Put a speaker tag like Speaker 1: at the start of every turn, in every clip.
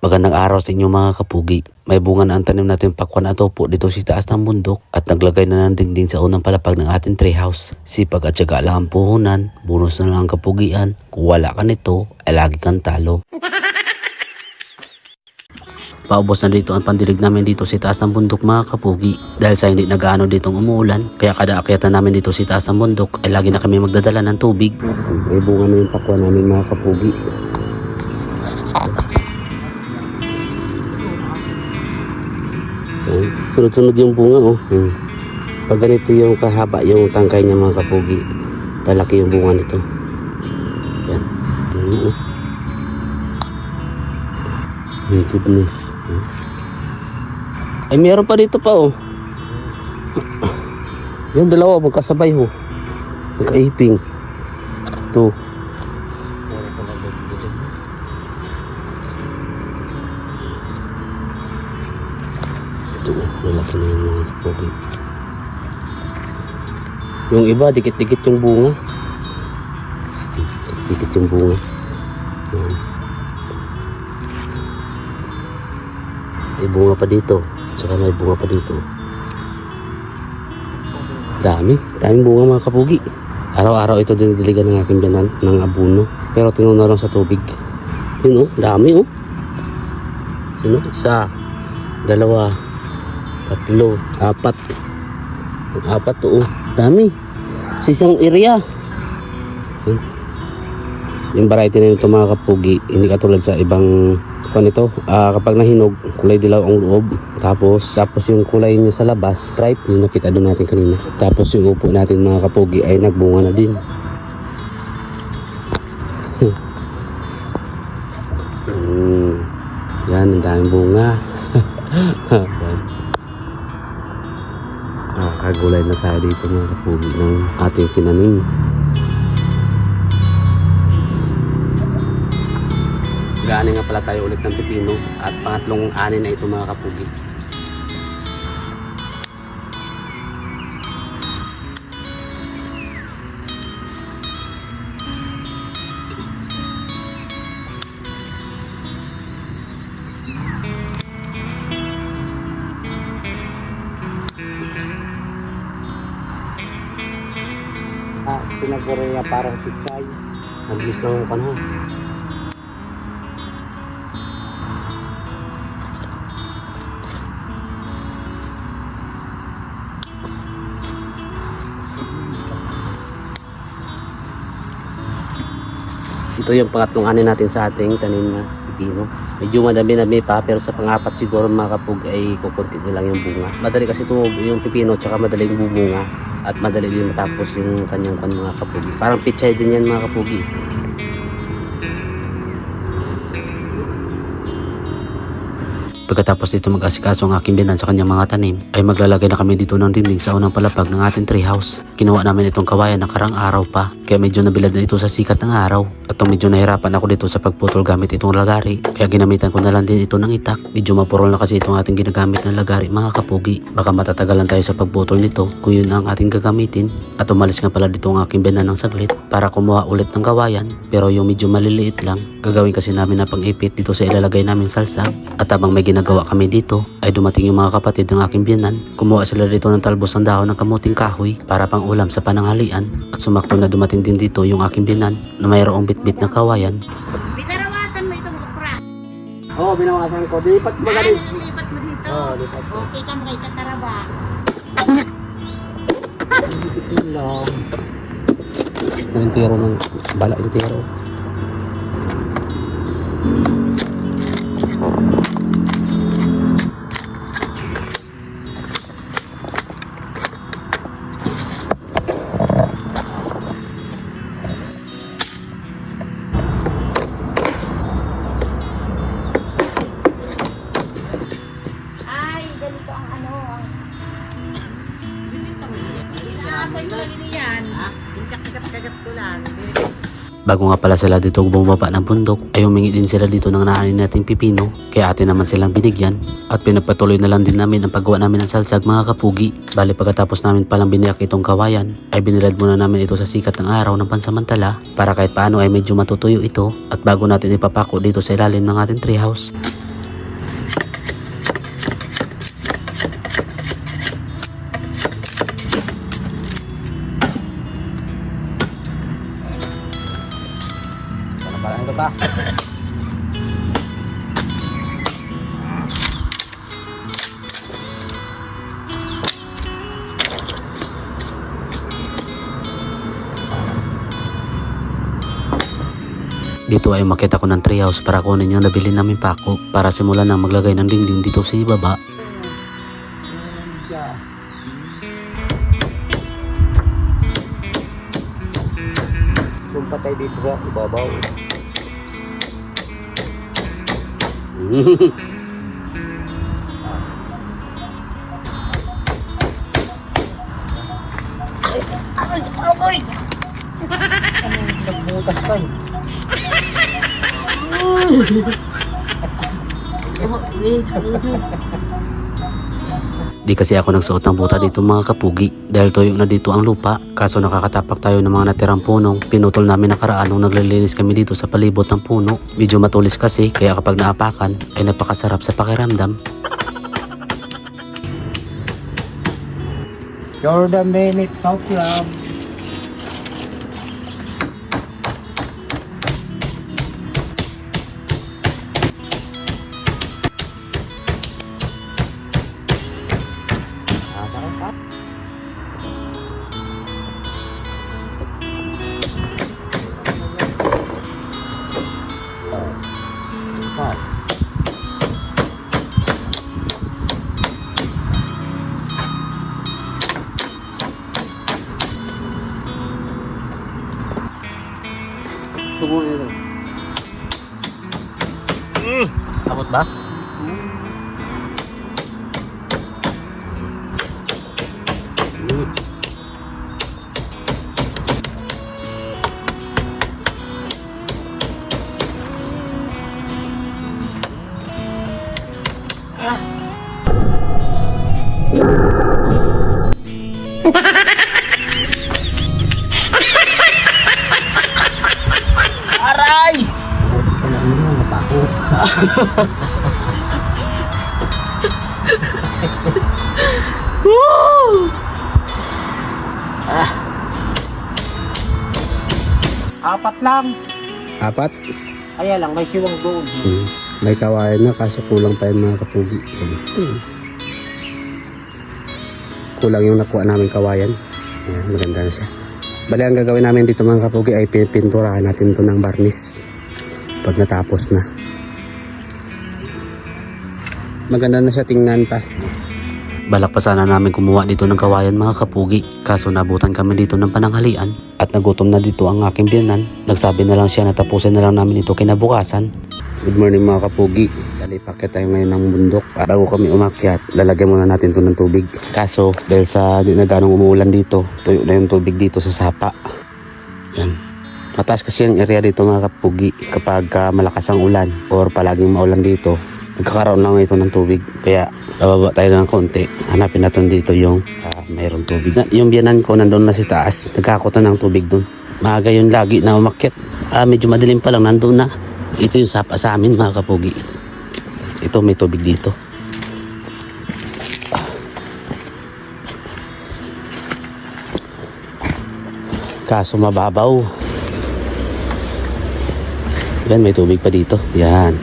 Speaker 1: Magandang araw sa inyo mga kapugi. May bunga na ang tanim natin pakwan at po dito sa taas ng bundok at naglagay na ng dingding sa unang palapag ng ating treehouse. Sipag at syaga lang ang puhunan, bonus na lang ang kapugian. Kung wala ka nito, ay lagi kang talo. Paubos na dito ang pandilig namin dito sa taas ng bundok mga kapugi. Dahil sa hindi nagaano ditong umuulan, kaya kada akyatan namin dito sa taas ng bundok ay lagi na kami magdadala ng tubig. May bunga na yung pakwan namin mga kapugi. Sunod-sunod yung bunga oh. Pag ganito yung kahaba yung tangkay niya mga kapugi, lalaki yung bunga nito. Yan. My goodness. Ay meron pa dito pa oh. Yung dalawa magkasabay oh. Magkaiping. Ito. Lalaki na yung mga kapugi. Yung iba dikit-dikit yung bunga. Dikit yung bunga. May bunga pa dito. Tsaka may bunga pa dito. Daming bunga mga kapugi. Araw-araw ito dinidiligan ng aking biyanan ng abuno. Pero tinuna lang sa tubig. Yun oh, dami oh. Yun oh, isa, dalawa, tatlo, apat. Apat to oh. Dami. Sa isang area. Yung variety na ito mga kapugi, hindi katulad sa ibang nito. Kapag nahinog, kulay dilaw ang loob. Tapos yung kulay niya sa labas, stripe, yung nakita doon natin kanina. Tapos yung upo natin mga kapugi ay nagbunga na din. Yan, ang daming bunga. Kagulay na tayo dito mga kapugi ng ating tinanim. Gaani nga pala tayo ulit ng pipino at pangatlong ani na ito mga kapugi. Pinaguro niya parang pichay. Ang bilis lang ang panahon. Ito yung pangatlong ani natin sa ating tanim na pipino. Medyo madami pa pero sa pangapat siguro mga kapug ay kukunti na lang yung bunga. Madali kasi ito yung pipino tsaka madali yung bubunga at madali din matapos yung kanyang mga kapugi. Parang pichay din yan mga kapugi. Pagkatapos dito mag-asikaso ang aking biyanan sa kanyang mga tanim, ay maglalagay na kami dito ng dinding sa unang palapag ng ating treehouse. Kinuha namin itong kawayan na karang araw pa, kaya medyo nabilad na ito sa sikat ng araw. At medyo nahirapan ako dito sa pagputol gamit itong lagari, kaya ginamitan ko na lang din ito ng itak. Medyo mapurol na kasi itong ating ginagamit ng lagari mga kapugi. Baka matatagalan tayo sa pagputol nito kung yun ang ating gagamitin. At umalis nga pala dito ang aking biyanan ng saglit para kumuha ulit ng kawayan, pero yung medyo maliliit lang. Gagawin kasi namin na pang-ipit dito sa ilalagay namin salsag. At habang may ginagawa kami dito, ay dumating yung mga kapatid ng aking biyanan. Kumuha sila dito ng talbos ng dahon ng kamuting kahoy para pang ulam sa pananghalian. At sumakto na dumating din dito yung aking biyanan na mayroong bitbit na kawayan.
Speaker 2: Binarawasan mo itong okra.
Speaker 1: Oo, binawasan ko. Lipat mo ganun.
Speaker 2: Lipat mo dito.
Speaker 1: Oo, lipat mo.
Speaker 2: Okay ka mo kay kataraba.
Speaker 1: Intero ng bala intero.
Speaker 2: Ay, ganito ang ano. Inaasay mo lang yan. Kagat ko lang.
Speaker 1: Bago nga pala sila dito bumaba ng bundok, ay humingi din sila dito ng naanin nating pipino. Kaya atin naman silang binigyan. At pinagpatuloy na lang din namin ang paggawa namin ng salsag mga kapugi. Bali pagkatapos namin palang biniyak itong kawayan, ay binilad muna namin ito sa sikat ng araw ng pansamantala para kahit paano ay medyo matutuyo ito. At bago natin ipapako dito sa ilalim ng ating treehouse.
Speaker 3: ka.
Speaker 1: Dito ay makita ko ng treehouse para kunin yung nabili namin pako para simulan na maglagay ng dingding dito sa ibaba.
Speaker 3: Kung patay dito sa ibabaw. Nagbutas ka eh.
Speaker 1: Di kasi ako nagsuot ng buta dito mga kapugi dahil tuyo na dito ang lupa. Kaso nakakatapak tayo ng mga natirang punong pinutol namin nakaraan nung naglilinis kami dito sa palibot ng puno. Medyo matulis kasi kaya kapag naapakan ay napakasarap sa pakiramdam.
Speaker 3: Jordan Bennett, South Club.
Speaker 1: Subo nito. Abot ba?
Speaker 3: Apat lang.
Speaker 1: Apat?
Speaker 3: Kaya lang, may siwang doon.
Speaker 1: May kawayan na kaso kulang pa yan mga kapugi. Kulang yung nakuha namin kawayan. Ayan, maganda na siya. Bali ang gagawin namin dito mga kapugi ay pinturahan natin to ng varnish pag natapos na. Maganda na siya tingnan pa. Balak pa sana namin kumuha dito ng kawayan mga kapugi. Kaso nabutan kami dito ng pananghalian. At nagutom na dito ang aking biyanan. Nagsabi na lang siya na tapusin na lang namin ito kinabukasan. Good morning mga kapugi. Dali paket tayo ngayon ng bundok. Bago kami umakyat, lalagyan muna natin ito ng tubig. Kaso dahil sa di na ganong umuulan dito, tuyo na yung tubig dito sa sapa. Yan. Mataas kasi ang area dito mga kapugi. Kapag malakas ang ulan or palaging maulan dito, nagkakaroon lang ito ng tubig. Kaya bababa tayo ng konti. Hanapin natin dito yung mayroong tubig. Yung biyanan ko nandun na sa taas. Nagkakota ng tubig dun. Maaga yun lagi na umakyat. Medyo madilim pa lang nandun na. Ito yung sapa sa amin mga kapugi. Ito may tubig dito. Kaso mababaw. Yan may tubig pa dito. Yan.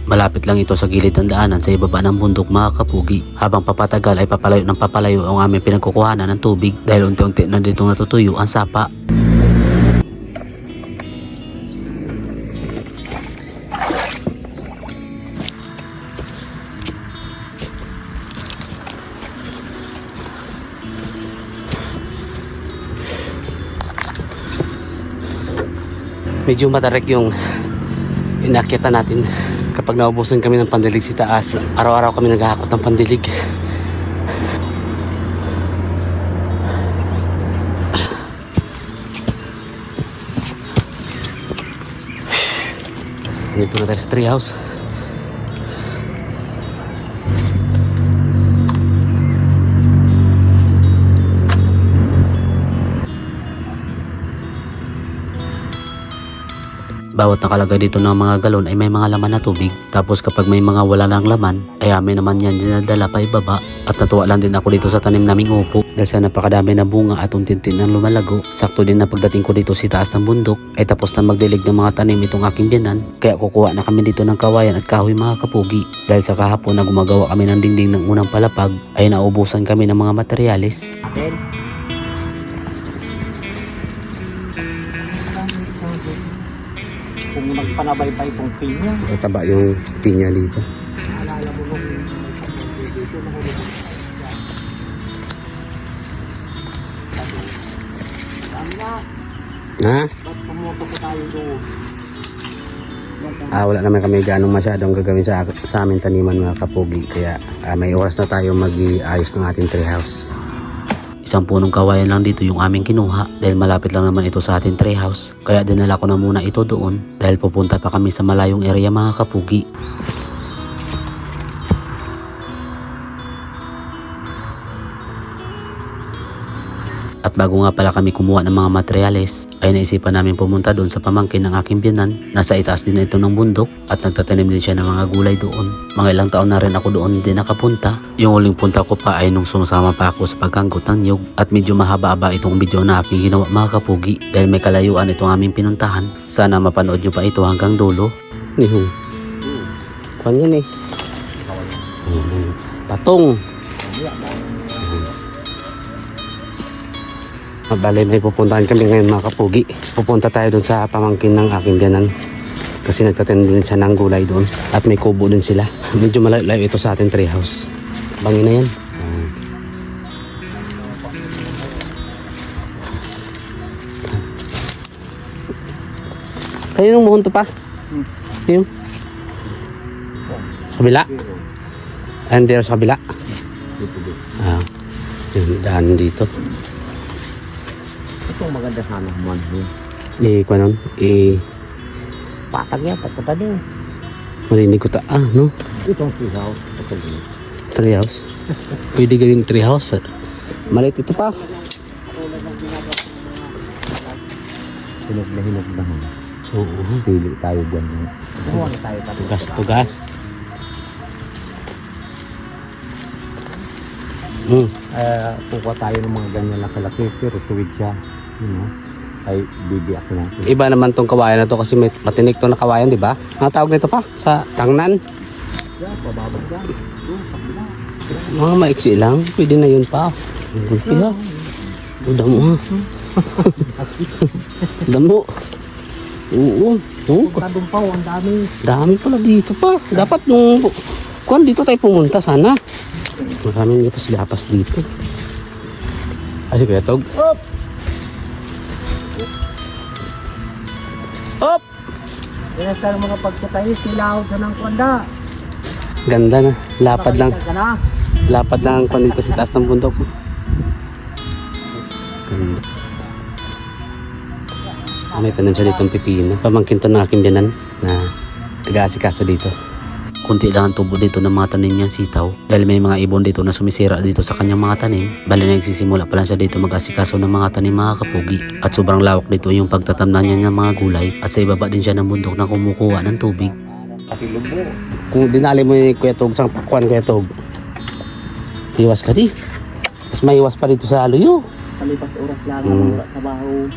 Speaker 1: Malapit lang ito sa gilid ng daanan sa ibaba ng bundok mga kapugi. Habang papatagal ay papalayo ng papalayo ang aming pinagkukuhanan ng tubig dahil unti-unti na dito natutuyo ang sapa. Medyo matarik yung inakyatan natin. Kapag naubusan kami ng pandilig sa taas, araw-araw kami naghahakot ng pandilig. Dito na tayo sa treehouse. Bawat nakalagay dito ng mga galon ay may mga laman na tubig. Tapos kapag may mga wala ng laman, ay amin naman yan dinadala pa ibaba. At natuwa lang din ako dito sa tanim naming upo. Dahil sa napakadami na bunga at untintin ng lumalago. Sakto din na pagdating ko dito si taas ng bundok, ay tapos na magdilig ng mga tanim itong aking biyanan. Kaya kukuha na kami dito ng kawayan at kahoy mga kapugi. Dahil sa kahapon na gumagawa kami ng dingding ng unang palapag, ay naubusan kami ng mga materyales.
Speaker 3: Akin. Kung nagpanabaybay kong pinya,
Speaker 1: Mataba yung pinya dito.
Speaker 3: naalala mo nung dito nahulog. Saan na?
Speaker 1: Ha?
Speaker 3: Ba't pumoto ko tayo doon?
Speaker 1: Wala naman kami ganong masyadong gagawin sa aming taniman mga kapugi. Kaya may oras na tayo mag-iayos ng ating treehouse. Isang punong kawayan lang dito yung aming kinuha dahil malapit lang naman ito sa ating treehouse. Kaya dinala ko na muna ito doon dahil pupunta pa kami sa malayong area mga kapugi. At bago nga pala kami kumuha ng mga materyales, ay naisipan namin pumunta doon sa pamangkin ng aking biyanan. Nasa itaas din ito ng bundok at nagtatanim din siya ng mga gulay doon. Mga ilang taon na rin ako doon din nakapunta. Yung uling punta ko pa ay nung sumasama pa ako sa pagkanggot ng niyog. At medyo mahaba-aba itong video na aking ginawa mga kapugi dahil may kalayuan itong aming pinuntahan. Sana mapanood nyo pa ito hanggang dulo. Nihong. Kwan yan eh. Patong. Bale, may pupuntahan kami ngayon mga kapugi. Pupunta tayo doon sa pamangkin ng aking biyanan. Kasi nagtatanim din siya ng gulay doon. At may kubo din sila. Medyo malayo ito sa ating treehouse. Bangin na yan. Kayo nung muhunto pa? Yung? Kabila? And there sa kabila? Yung daan dito.
Speaker 3: Itong maganda sana man.
Speaker 1: Kuha nun?
Speaker 3: Patag yan, patag din.
Speaker 1: Marinig ko no?
Speaker 3: Itong sigaw. Patag din.
Speaker 1: Treehouse. Pwede gawing treehouse. Maliit ito pa.
Speaker 3: Hinog na hinog na.
Speaker 1: Oo.
Speaker 3: Pili tayo dyan. Kuha na tayo.
Speaker 1: Tugas.
Speaker 3: Kuha tayo ng mga ganyan na kalaki. Pero tuwid siya. Ay bibiyak natin.
Speaker 1: Iba naman tong kawayan na to kasi may matinik to na kawayan, di ba? Ang tawag nito pa sa tangnan.
Speaker 3: Yan, pababag yan.
Speaker 1: Mga maiksi lang. Pwede na yun pa. Ang gulpi ha. Damo ha. Damo. Oo.
Speaker 3: Kadumpaw, ang dami.
Speaker 1: Dami pala dito pa. Dapat nung kuwan dito tayo pumunta sana. Maraming gapas dito. Ay, kaya tog.
Speaker 3: Up!
Speaker 1: Op!
Speaker 3: Kaya sa mga pagkatayo, silaw sa ng kwanda.
Speaker 1: Ganda na. Lapad lang.
Speaker 3: Ka na.
Speaker 1: Lapad lang ang kwan dito sa taas ng bundok. Ganda. May tanim siya ditong pipino. Pamangkin to ng aking biyanan na taga-asikaso dito. Kunti lang ang tubo dito ng mga tanim niyang sitaw dahil may mga ibon dito na sumisira dito sa kanyang mga tanim. Bali nagsisimula pa lang siya dito mag-asikaso ng mga tanim mga kapugi. At sobrang lawak dito yung pagtatamnan niya ng mga gulay at sa ibaba din siya ng bundok na kumukuha ng tubig. Kung dinali mo yung Kuya Tog sang pakwan Kuya Tog, iwas ka di. Mas maiwas pa dito sa aluyo.
Speaker 3: Palipas oras lang ang trabaho.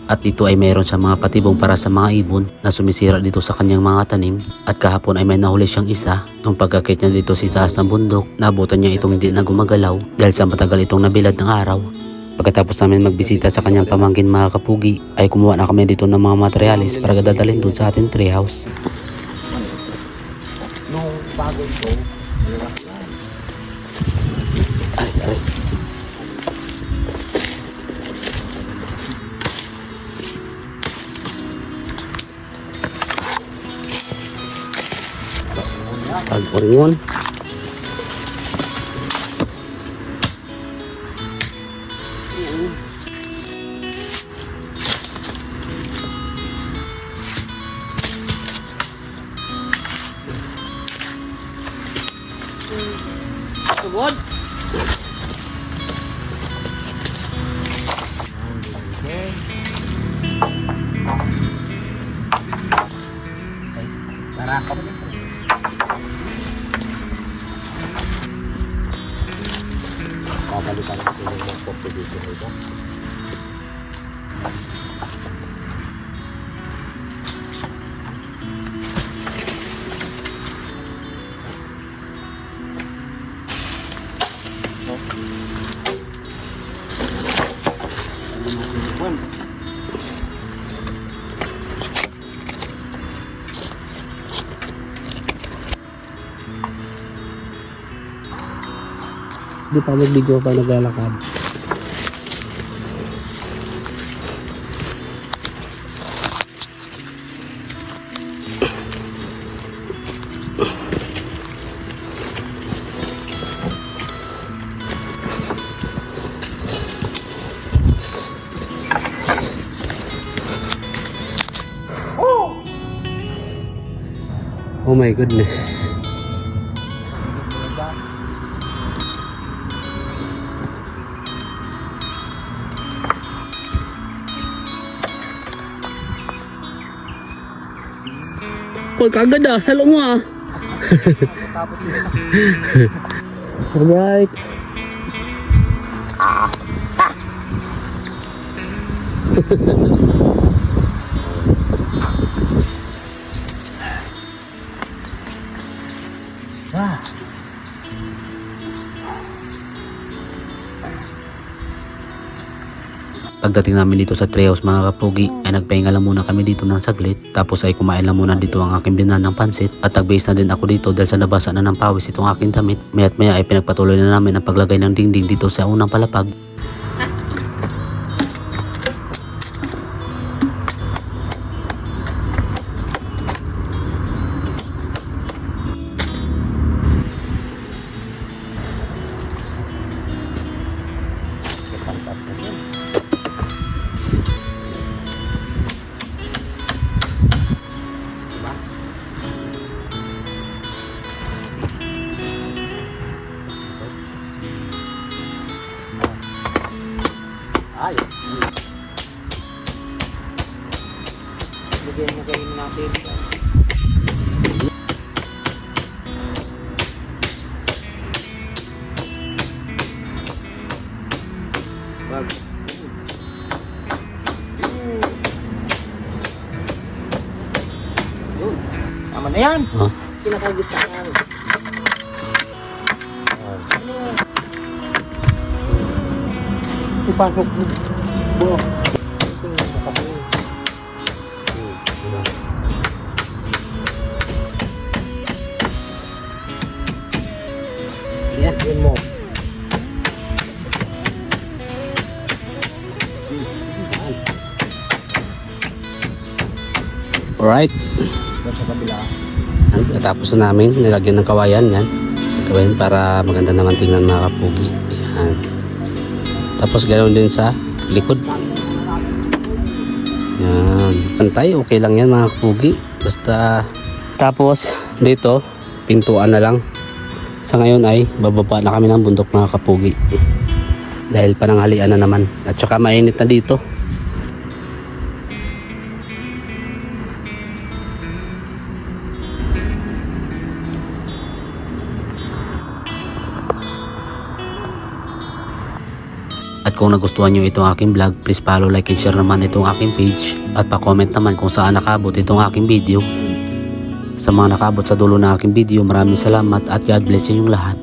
Speaker 1: At ito ay mayroon sa mga patibong para sa mga ibon na sumisira dito sa kanyang mga tanim. At kahapon ay may nahuli siyang isa. Nung pagkakit niya dito sa taas ng bundok, nabutan niya itong hindi na gumagalaw dahil sa matagal itong nabilad ng araw. Pagkatapos namin magbisita sa kanyang pamangkin mga kapugi, ay kumuha na kami dito ng mga materyales para dadalhin doon sa ating treehouse.
Speaker 3: Nung bago ko,
Speaker 1: Ay. Pag-uringon.
Speaker 2: Sugod.
Speaker 1: Di pa mag-video pa naglalakad. Oh my goodness. Pag kagad salo mo Alright. Pagdating namin dito sa treehouse mga kapugi ay nagpahinga lang muna kami dito ng saglit, tapos ay kumain lang muna dito ang aking binan ng pansit at nagbase na din ako dito dahil sa nabasa na ng pawis itong aking damit. Maya't maya ay pinagpatuloy na namin ang paglagay ng dingding dito sa unang palapag.
Speaker 3: Ay. Lagyan na kayo natin. Wag. Yun. Tama na yan.
Speaker 1: Huh?
Speaker 3: Pinakagita na yan. Ipasok mo. Buo. Yan mo.
Speaker 1: Alright.
Speaker 3: Sa kabila.
Speaker 1: Natapos na namin, nilagyan ng kawayan yan. Kawayan para maganda naman tingnan mga kapugi. Yan. Tapos ganoon din sa likod. Yan. Pantay, okay lang yan mga kapugi. Basta tapos dito, pintuan na lang. Sa ngayon ay bababa na kami ng bundok mga kapugi. Dahil pananghalian na naman. At saka mainit na dito. At kung nagustuhan nyo itong aking vlog, please follow, like, and share naman itong aking page. At pa-comment naman kung saan nakabot itong aking video. Sa mga nakabot sa dulo ng aking video, maraming salamat at God bless inyong lahat.